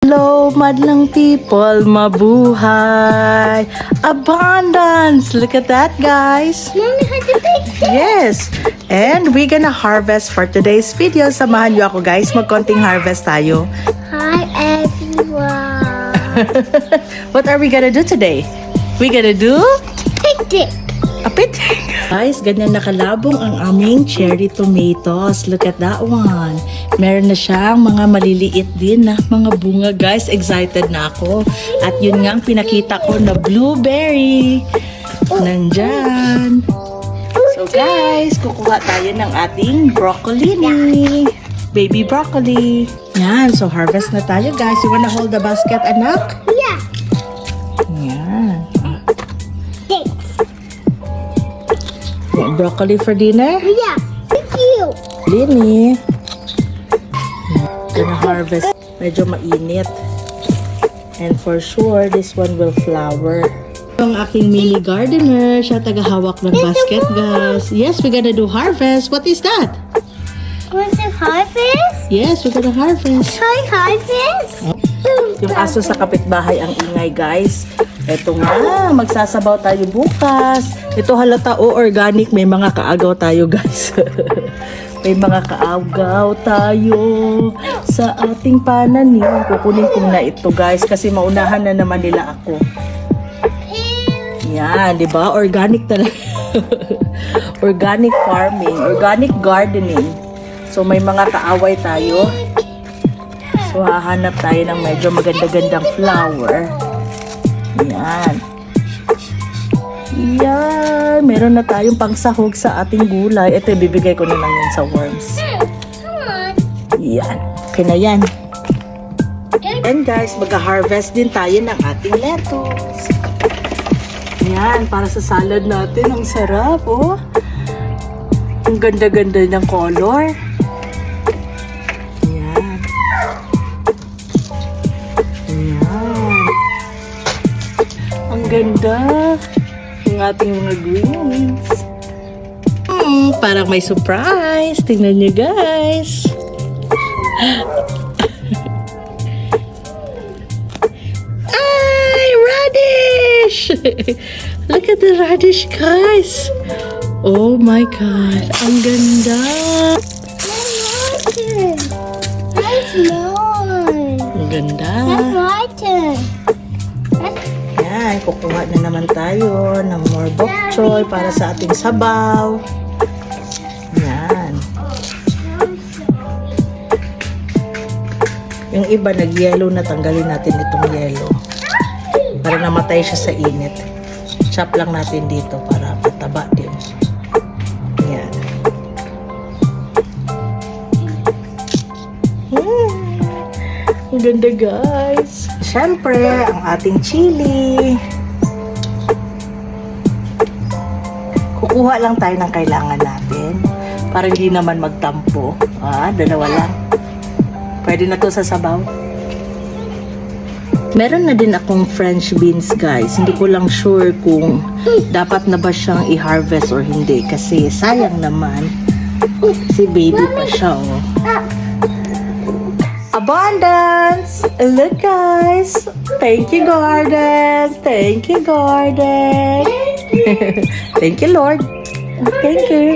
Hello, madlang people, mabuhay! Abundance! Look at that, guys! Mommy had to pick this. Yes! And we're gonna harvest for today's video. Samahan niyo ako, guys. Magkonting harvest tayo. Hi, everyone. What are we gonna do today? We gonna do Picnic. a picnic. Guys, ganyan nakalabong ang aming cherry tomatoes. Look at that one. Meron na siyang mga maliliit din na mga bunga, guys. Excited na ako. At yun nga ang pinakita ko na blueberry. Nandyan. So guys, kukuha tayo ng ating broccoli ni. Baby broccoli. Yan, so harvest na tayo, guys. You wanna hold the basket, anak? Yeah. Yan. Thanks. Broccoli for dinner? Yeah. Thank you. Lini. Gonna harvest. Medyo mainit. And for sure, this one will flower. Ang aking mini gardener, siya tagahawak ng basket, guys. Yes, we're gonna do harvest. What is that? Was it harvest? Yes, we're gonna harvest. Hi, harvest. Yung aso sa kapitbahay ang ingay, guys. Eto nga, magsasabaw tayo bukas. Ito halata organic, may mga kaagaw tayo, guys. May mga kaagaw tayo sa ating pananim. Kukunin ko na ito, guys, kasi maunahan na naman nila ako. Yan, di ba? Organic talaga. Organic farming, organic gardening. So may mga kaaway tayo. So hahanap tayo ng medyo maganda-gandang flower. Yan. Yan. Meron na tayong pangsahog sa ating gulay. Ito, ibibigay ko na lang yan sa worms. Come on. Yan. Okay na yan. And guys, mag-harvest din tayo ng ating lettuce. Yan, para sa salad natin. Ang sarap, oh. Ang ganda-ganda ng color. Yan. Yan. Ang ganda ng ating mga greens. Parang may surprise. Tingnan niyo, guys. Ay, radish! Look at the radish, guys. Oh my God. Ang ganda. That's mine. Ang ganda. That's my turn. Yan, kukuha na naman tayo ng more bok choy para sa ating sabaw. Yan. Yung iba nag-yellow na, tanggalin natin itong yellow. Para namatay siya sa init. Chop lang natin dito para pataba din. Yan. Ang ganda, guys. Siyempre, ang ating chili. Kukuha lang tayo ng kailangan natin para hindi naman magtampo. Dalawa lang. Pwede na to sa sabaw. Meron na din akong French beans, guys. Hindi ko lang sure kung dapat na ba siyang i-harvest or hindi. Kasi sayang naman. Si baby pa siya, oh. Abundance! Look, guys! Thank you, garden! Thank you, garden! Thank you, Lord! Thank you!